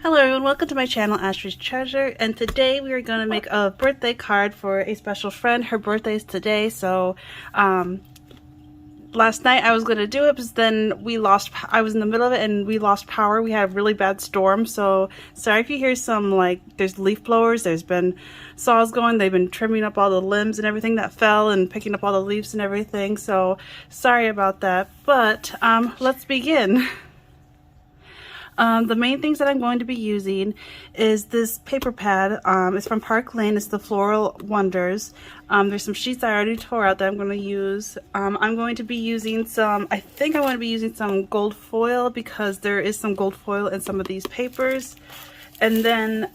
Hello everyone, welcome to my channel Ashley's Treasure, and today we are going to make a birthday card for a special friend. Her birthday is today, so last night I was going to do it, but then I was in the middle of it and we lost power. We had a really bad storm, so sorry if you hear some, there's leaf blowers, there's been saws going, they've been trimming up all the limbs and everything that fell and picking up all the leaves and everything, so sorry about that, but let's begin. The main things that I'm going to be using is this paper pad. It's from Park Lane. It's the Floral Wonders. There's some sheets I already tore out that I'm going to use. I'm going to be using I think I want to be using some gold foil because there is some gold foil in some of these papers. And then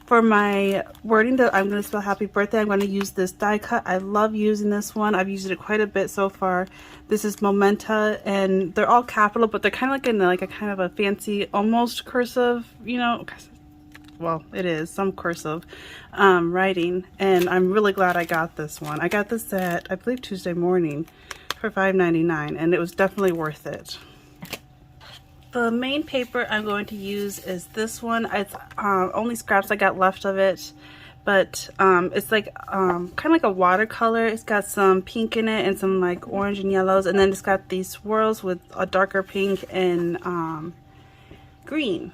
for my wording that I'm going to spell happy birthday, I'm going to use this die cut. I love using this one. I've used it quite a bit so far. This is Momenta, and they're all capital, but they're kind of like in a kind of a fancy, almost cursive, you know, well, it is some cursive writing, and I'm really glad I got this one. I got this at, I believe, Tuesday morning for $5.99, and it was definitely worth it. The main paper I'm going to use is this one. It's only scraps I got left of it, but it's like kind of like a watercolor. It's got some pink in it and some like orange and yellows, and then it's got these swirls with a darker pink and green.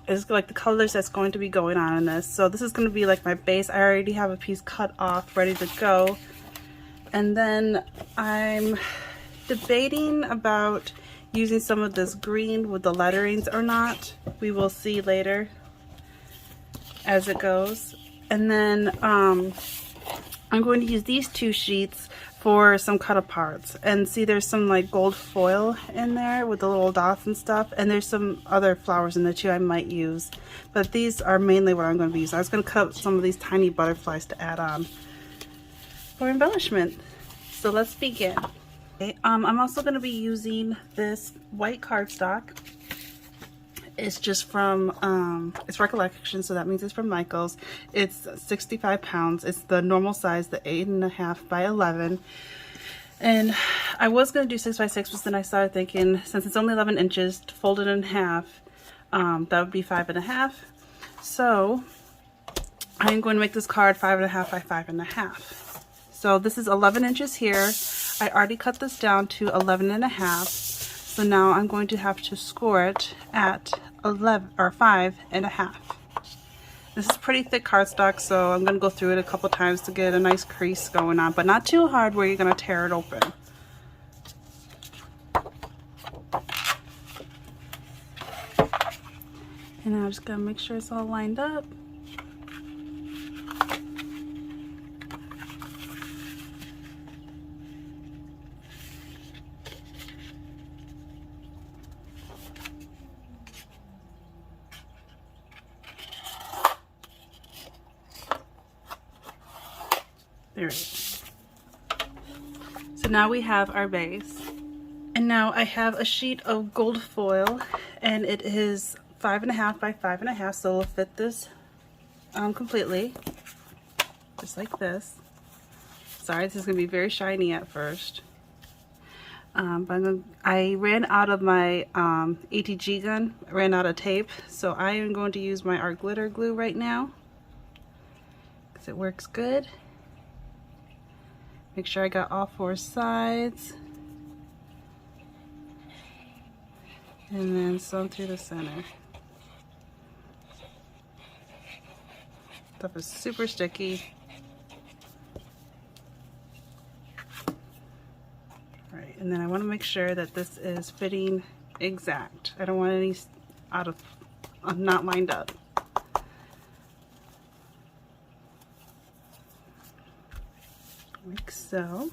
It's like the colors that's going to be going on in this. So this is going to be like my base. I already have a piece cut off, ready to go. And then I'm debating about using some of this green with the letterings or not. We will see later as it goes. And then I'm going to use these two sheets for some cut aparts. And see, there's some like gold foil in there with the little dots and stuff, and there's some other flowers in there too I might use, but these are mainly what I'm going to be using. I was going to cut up some of these tiny butterflies to add on for embellishment. So let's begin. Okay, I'm also going to be using this white cardstock. It's just from, it's Recollection, so that means it's from Michael's. It's 65 pounds. It's the normal size, the 8.5 by 11. And I was going to do 6 by 6, but then I started thinking, since it's only 11 inches, to fold it in half, that would be 5.5. So I'm going to make this card 5.5 by 5.5. So this is 11 inches here. I already cut this down to 11.5, so now I'm going to have to score it at 11 or 5.5. This is pretty thick cardstock, so I'm going to go through it a couple times to get a nice crease going on, but not too hard where you're going to tear it open. And now I'm just going to make sure it's all lined up. There it is. So now we have our base. And now I have a sheet of gold foil, and it is 5.5 by 5.5, so it'll fit this completely, just like this. Sorry, this is going to be very shiny at first. But I ran out of my ATG gun, ran out of tape, so I am going to use my art glitter glue right now because it works good. Make sure I got all 4 sides, and then some through the center. Stuff is super sticky. Alright, and then I want to make sure that this is fitting exact. I don't want any out of not lined up. Like so.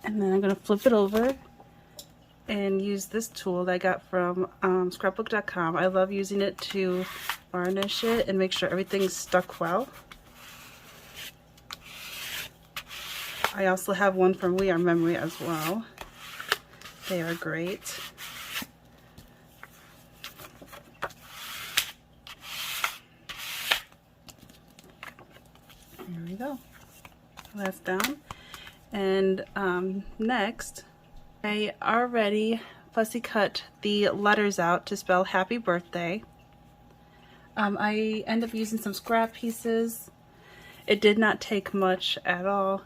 And then I'm going to flip it over and use this tool that I got from scrapbook.com. I love using it to varnish it and make sure everything's stuck well. I also have one from We Are Memory as well. They are great. There we go. That's down. And next, I already fussy cut the letters out to spell happy birthday. I end up using some scrap pieces. It did not take much at all,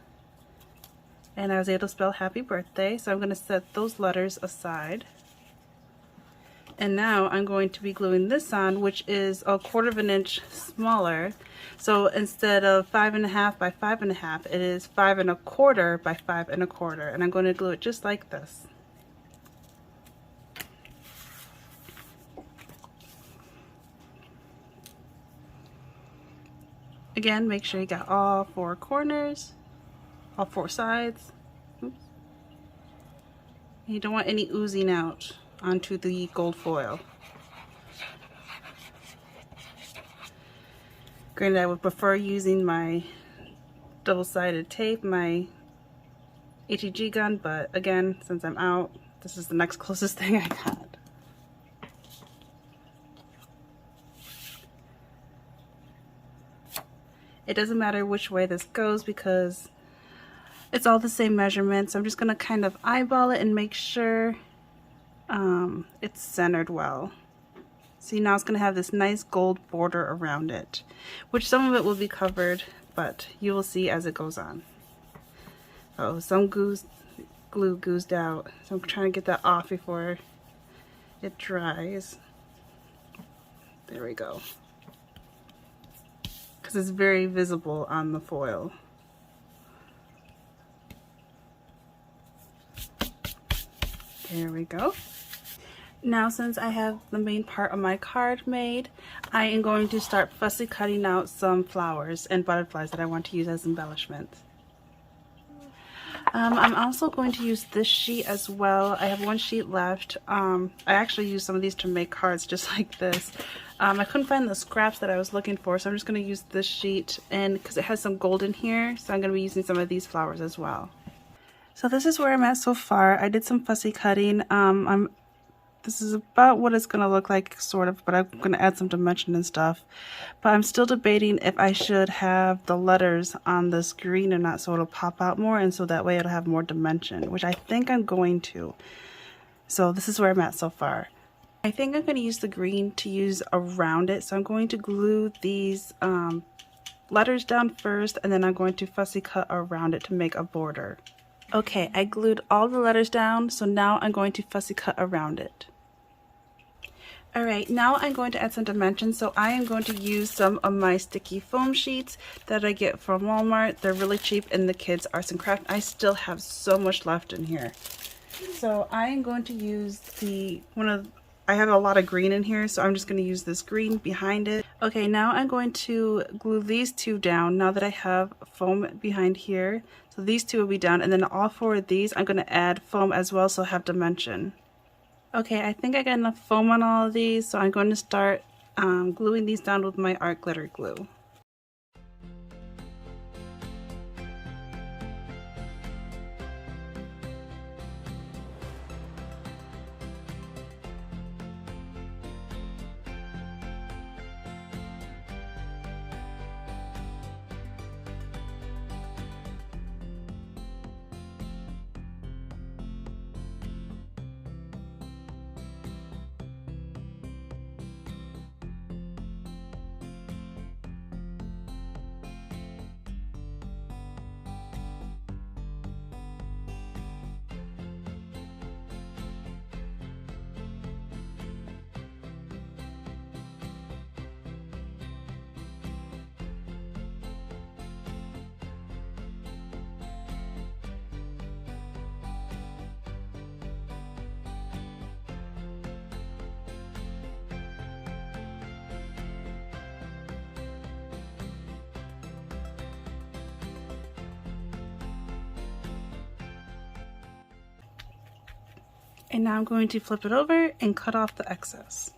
and I was able to spell happy birthday, so I'm going to set those letters aside. And now I'm going to be gluing this on, which is 1/4 of an inch smaller. So instead of 5 1/2 by 5 1/2, it is 5 1/4 by 5 1/4, and I'm going to glue it just like this. Again, make sure you got all 4 corners, all 4 sides. Oops. You don't want any oozing out onto the gold foil. Granted, I would prefer using my double-sided tape, my HEG gun, but again, since I'm out, this is the next closest thing I got. It doesn't matter which way this goes because it's all the same measurement, so I'm just going to kind of eyeball it and make sure it's centered well. See, now it's going to have this nice gold border around it, which some of it will be covered, but you will see as it goes on. Oh, some glue goozed out, so I'm trying to get that off before it dries. There we go. Because it's very visible on the foil. There we go. Now, since I have the main part of my card made, I am going to start fussy cutting out some flowers and butterflies that I want to use as embellishments. I'm also going to use this sheet as well. I have 1 sheet left. I actually used some of these to make cards just like this. I couldn't find the scraps that I was looking for, so I'm just going to use this sheet, and because it has some gold in here, so I'm going to be using some of these flowers as well. So this is where I'm at so far. I did some fussy cutting. This is about what it's going to look like, sort of, but I'm going to add some dimension and stuff. But I'm still debating if I should have the letters on this green or not, so it'll pop out more, and so that way it'll have more dimension, which I think I'm going to. So this is where I'm at so far. I think I'm going to use the green to use around it, so I'm going to glue these letters down first, and then I'm going to fussy cut around it to make a border. Okay, I glued all the letters down, so now I'm going to fussy cut around it. Alright, now I'm going to add some dimensions, so I am going to use some of my sticky foam sheets that I get from Walmart. They're really cheap in the kids' arts and crafts. I still have so much left in here. So I am going to use I have a lot of green in here, so I'm just going to use this green behind it. Okay, now I'm going to glue these 2 down now that I have foam behind here. So these 2 will be down, and then all 4 of these I'm going to add foam as well, so have dimension. Okay, I think I got enough foam on all of these, so I'm going to start gluing these down with my art glitter glue. And now I'm going to flip it over and cut off the excess.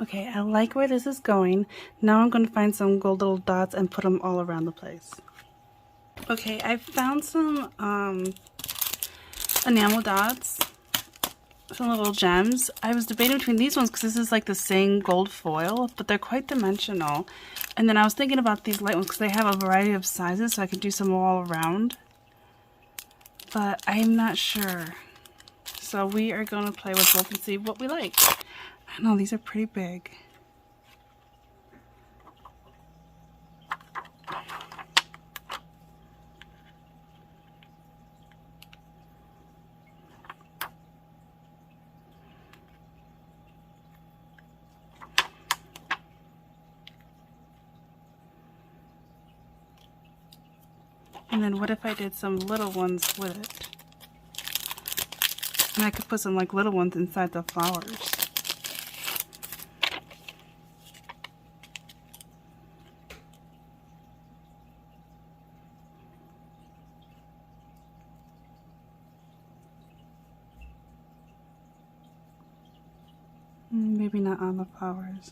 Okay, I like where this is going. Now I'm going to find some gold little dots and put them all around the place. Okay, I found some enamel dots, some little gems. I was debating between these ones because this is like the same gold foil, but they're quite dimensional. And then I was thinking about these light ones because they have a variety of sizes, so I could do some all around. But I'm not sure. So we are going to play with both and see what we like. I know these are pretty big. And then what if I did some little ones with it? And I could put some like little ones inside the flowers. Maybe not on the flowers.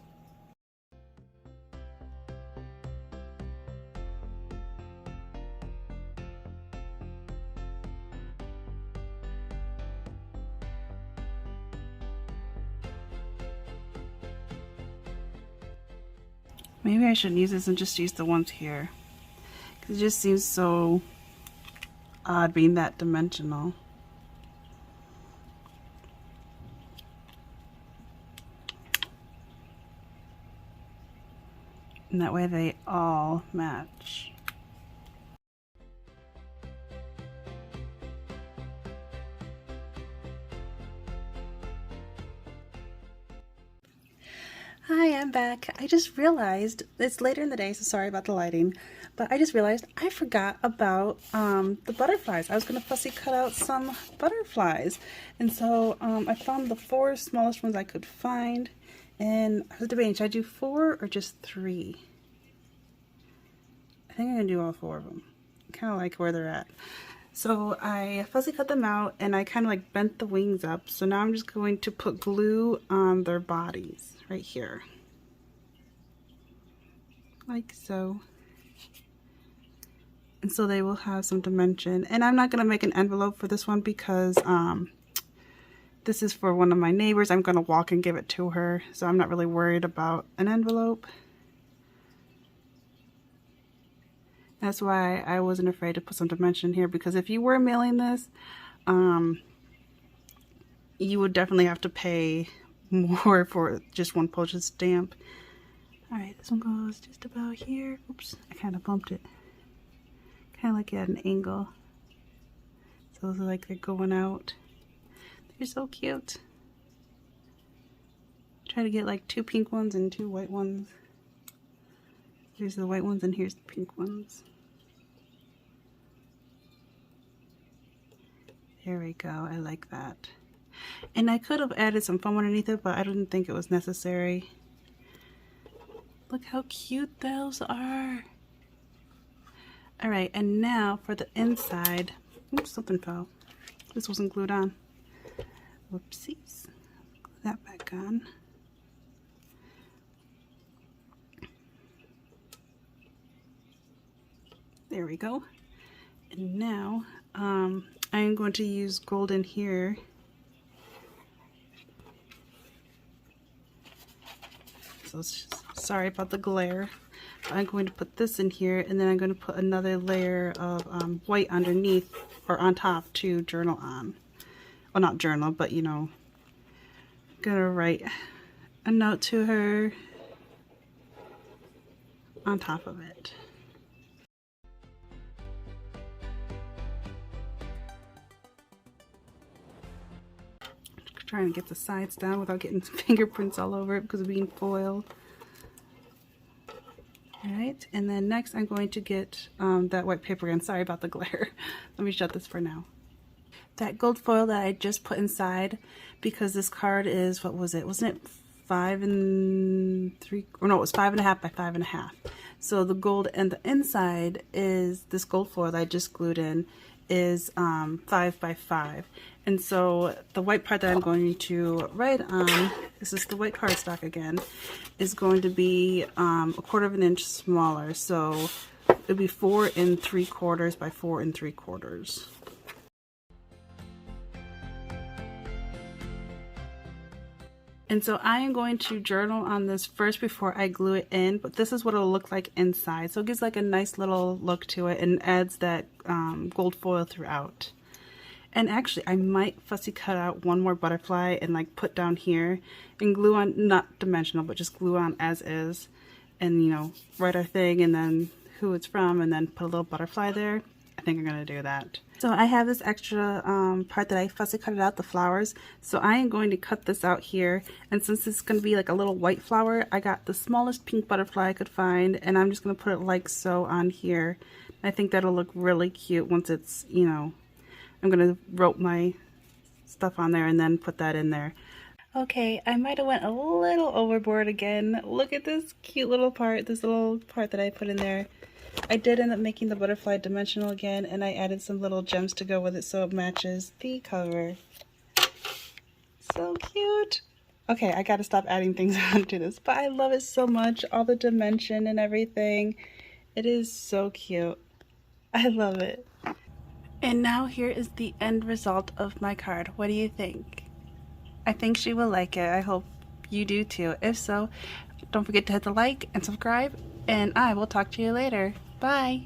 Maybe I shouldn't use this and just use the ones here. Because it just seems so odd being that dimensional. And that way they all match. Hi, I'm back. I just realized, it's later in the day, so sorry about the lighting, but I just realized I forgot about the butterflies. I was going to fussy cut out some butterflies. And so I found the 4 smallest ones I could find. And I was debating, should I do 4 or just 3? I think I'm going to do all 4 of them. I kind of like where they're at. So I fussy cut them out and I kind of like bent the wings up. So now I'm just going to put glue on their bodies right here. Like so. And so they will have some dimension. And I'm not going to make an envelope for this one because this is for one of my neighbors. I'm going to walk and give it to her. So I'm not really worried about an envelope. That's why I wasn't afraid to put some dimension here, because if you were mailing this, you would definitely have to pay more for just one postage stamp. Alright, this one goes just about here. Oops, I kind of bumped it. Kind of like at an angle. So those are like they're going out. They're so cute. Try to get like 2 pink ones and 2 white ones. Here's the white ones and here's the pink ones. There we go, I like that. And I could have added some foam underneath it, but I didn't think it was necessary. Look how cute those are. Alright, and now for the inside. Oops, something fell. This wasn't glued on. Whoopsies. Glue that back on. There we go. And now I'm going to use gold in here. So sorry about the glare. I'm going to put this in here, and then I'm going to put another layer of white underneath or on top to journal on. Well, not journal, but you know, I'm gonna write a note to her on top of it. Trying to get the sides down without getting fingerprints all over it because of being foiled. Alright, and then next I'm going to get that white paper again. Sorry about the glare. Let me shut this for now. That gold foil that I just put inside, because this card is, what was it? Wasn't it 5 3, or no, it was 5.5 by 5.5. So the gold and the inside is this gold foil that I just glued in. is 5 by 5. And so the white part that I'm going to write on, this is the white cardstock again, is going to be 1/4 of an inch smaller. So it'll be 4 3/4 by 4 3/4. And so I am going to journal on this first before I glue it in, but this is what it'll look like inside. So it gives like a nice little look to it and adds that gold foil throughout. And actually I might fussy cut out one more butterfly and like put down here and glue on, not dimensional, but just glue on as is. And you know, write our thing and then who it's from and then put a little butterfly there. I think I'm gonna do that. So I have this extra part that I fussy cut it out, the flowers. So I am going to cut this out here. And since it's going to be like a little white flower, I got the smallest pink butterfly I could find. And I'm just going to put it like so on here. I think that'll look really cute once it's, you know, I'm going to rope my stuff on there and then put that in there. Okay, I might have went a little overboard again. Look at this cute little part, this little part that I put in there. I did end up making the butterfly dimensional again, and I added some little gems to go with it so it matches the cover. So cute! Okay, I gotta stop adding things onto this, but I love it so much. All the dimension and everything. It is so cute. I love it. And now here is the end result of my card. What do you think? I think she will like it. I hope you do too. If so, don't forget to hit the like and subscribe, and I will talk to you later. Bye!